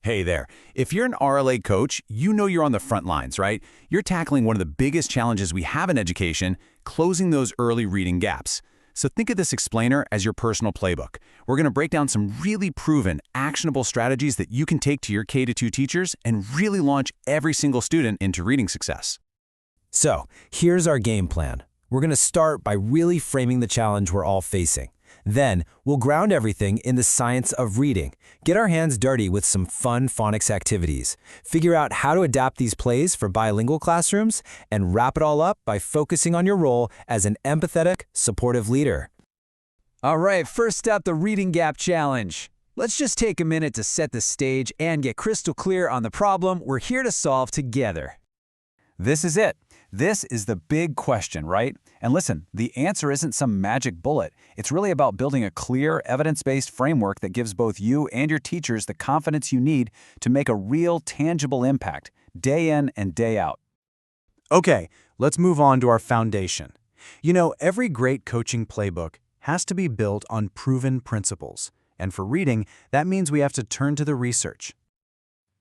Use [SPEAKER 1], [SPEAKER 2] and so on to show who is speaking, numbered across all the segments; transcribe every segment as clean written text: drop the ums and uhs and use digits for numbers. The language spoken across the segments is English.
[SPEAKER 1] Hey there. If you're an RLA coach, you know you're on the front lines, right? You're tackling one of the biggest challenges we have in education, closing those early reading gaps. So think of this explainer as your personal playbook. We're going to break down some really proven, actionable strategies that you can take to your K-2 teachers and really launch every single student into reading success.
[SPEAKER 2] So, here's our game plan. We're going to start by really framing the challenge we're all facing. Then, we'll ground everything in the science of reading, get our hands dirty with some fun phonics activities, figure out how to adapt these plays for bilingual classrooms, and wrap it all up by focusing on your role as an empathetic, supportive leader.
[SPEAKER 3] All right, first up, the Reading Gap Challenge. Let's just take a minute to set the stage and get crystal clear on the problem we're here to solve together.
[SPEAKER 1] This is it. This is the big question, right? And listen, the answer isn't some magic bullet. It's really about building a clear, evidence-based framework that gives both you and your teachers the confidence you need to make a real, tangible impact, day in and day out.
[SPEAKER 4] Okay, let's move on to our foundation. You know, every great coaching playbook has to be built on proven principles. And for reading, that means we have to turn to the research.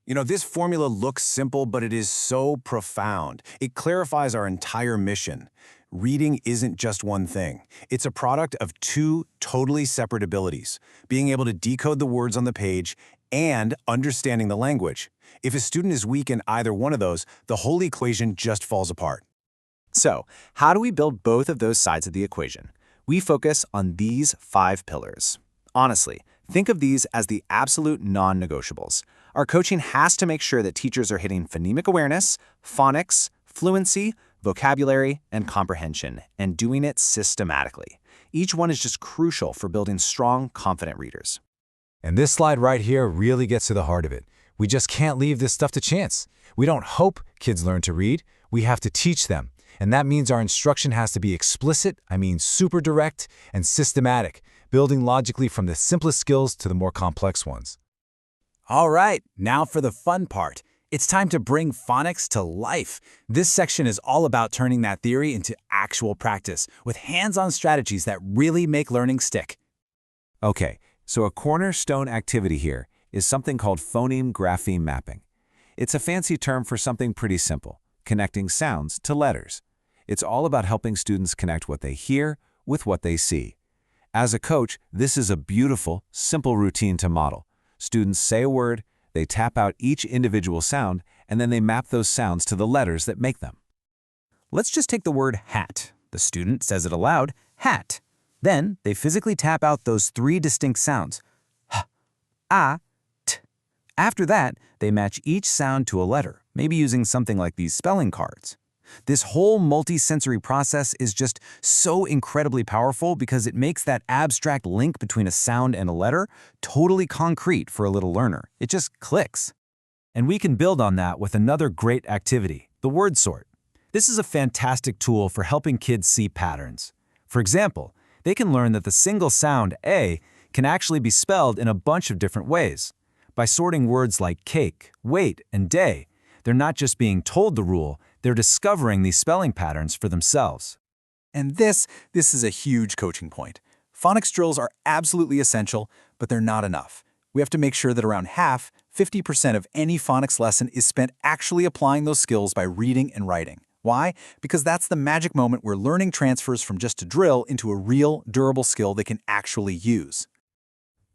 [SPEAKER 5] You know, this formula looks simple, but it is so profound. It clarifies our entire mission. Reading isn't just one thing. It's a product of two totally separate abilities, being able to decode the words on the page and understanding the language. If a student is weak in either one of those, the whole equation just falls apart.
[SPEAKER 4] So, how do we build both of those sides of the equation? We focus on these 5 pillars. Honestly, think of these as the absolute non-negotiables. Our coaching has to make sure that teachers are hitting phonemic awareness, phonics, fluency, vocabulary, and comprehension, and doing it systematically. Each one is just crucial for building strong, confident readers.
[SPEAKER 6] And this slide right here really gets to the heart of it. We just can't leave this stuff to chance. We don't hope kids learn to read. We have to teach them. And that means our instruction has to be explicit, super direct, and systematic, building logically from the simplest skills to the more complex ones.
[SPEAKER 1] All right, now for the fun part. It's time to bring phonics to life. This section is all about turning that theory into actual practice with hands-on strategies that really make learning stick.
[SPEAKER 7] Okay, so a cornerstone activity here is something called phoneme-grapheme mapping. It's a fancy term for something pretty simple, connecting sounds to letters. It's all about helping students connect what they hear with what they see. As a coach, this is a beautiful, simple routine to model. Students say a word, they tap out each individual sound, and then they map those sounds to the letters that make them.
[SPEAKER 2] Let's just take the word hat. The student says it aloud, hat. Then they physically tap out those 3 distinct sounds, h, a, t. After that, they match each sound to a letter, maybe using something like these spelling cards. This whole multi-sensory process is just so incredibly powerful because it makes that abstract link between a sound and a letter totally concrete for a little learner. It just clicks. And we can build on that with another great activity, the word sort. This is a fantastic tool for helping kids see patterns. For example, they can learn that the single sound A can actually be spelled in a bunch of different ways. By sorting words like cake, wait, and day, they're not just being told the rule, they're discovering these spelling patterns for themselves.
[SPEAKER 4] And this is a huge coaching point. Phonics drills are absolutely essential, but they're not enough. We have to make sure that around half, 50% of any phonics lesson is spent actually applying those skills by reading and writing. Why? Because that's the magic moment where learning transfers from just a drill into a real, durable skill they can actually use.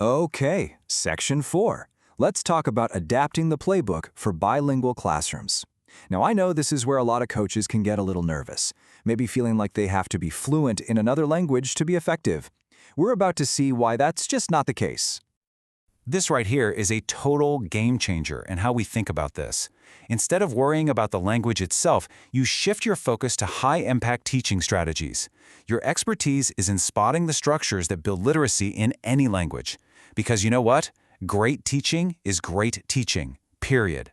[SPEAKER 8] Okay, Section 4. Let's talk about adapting the playbook for bilingual classrooms. Now, I know this is where a lot of coaches can get a little nervous, maybe feeling like they have to be fluent in another language to be effective. We're about to see why that's just not the case.
[SPEAKER 1] This right here is a total game changer in how we think about this. Instead of worrying about the language itself, you shift your focus to high-impact teaching strategies. Your expertise is in spotting the structures that build literacy in any language. Because you know what? Great teaching is great teaching, period.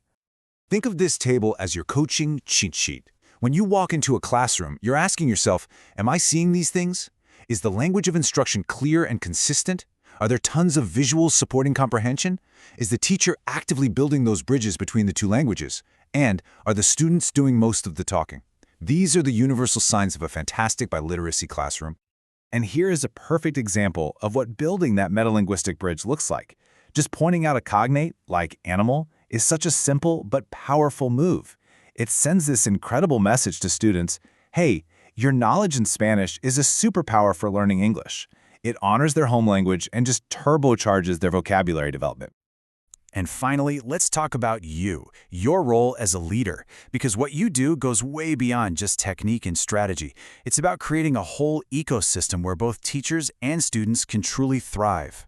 [SPEAKER 9] Think of this table as your coaching cheat sheet. When you walk into a classroom, you're asking yourself, am I seeing these things? Is the language of instruction clear and consistent? Are there tons of visuals supporting comprehension? Is the teacher actively building those bridges between the two languages? And are the students doing most of the talking? These are the universal signs of a fantastic biliteracy classroom. And here is a perfect example of what building that metalinguistic bridge looks like.
[SPEAKER 4] Just pointing out a cognate, like animal, is such a simple but powerful move. It sends this incredible message to students, hey, your knowledge in Spanish is a superpower for learning English. It honors their home language and just turbocharges their vocabulary development.
[SPEAKER 1] And finally, let's talk about your role as a leader, because what you do goes way beyond just technique and strategy. It's about creating a whole ecosystem where both teachers and students can truly thrive.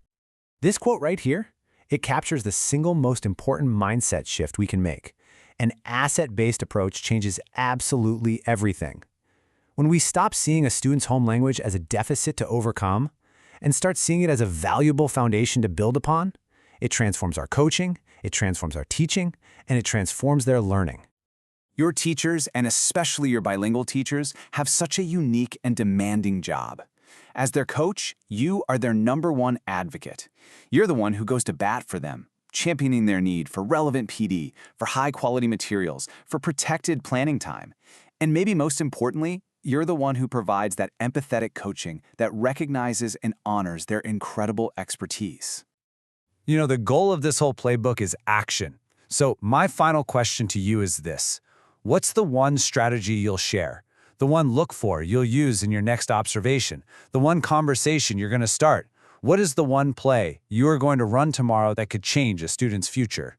[SPEAKER 4] This quote right here, it captures the single most important mindset shift we can make. An asset-based approach changes absolutely everything. When we stop seeing a student's home language as a deficit to overcome and start seeing it as a valuable foundation to build upon, it transforms our coaching, it transforms our teaching, and it transforms their learning.
[SPEAKER 5] Your teachers, and especially your bilingual teachers, have such a unique and demanding job. As their coach, you are their #1 advocate. You're the one who goes to bat for them, championing their need for relevant PD, for high-quality materials, for protected planning time. And maybe most importantly, you're the one who provides that empathetic coaching that recognizes and honors their incredible expertise.
[SPEAKER 3] You know, the goal of this whole playbook is action. So my final question to you is this. What's the one strategy you'll share? The one look for you'll use in your next observation? The one conversation you're going to start? What is the one play you are going to run tomorrow that could change a student's future?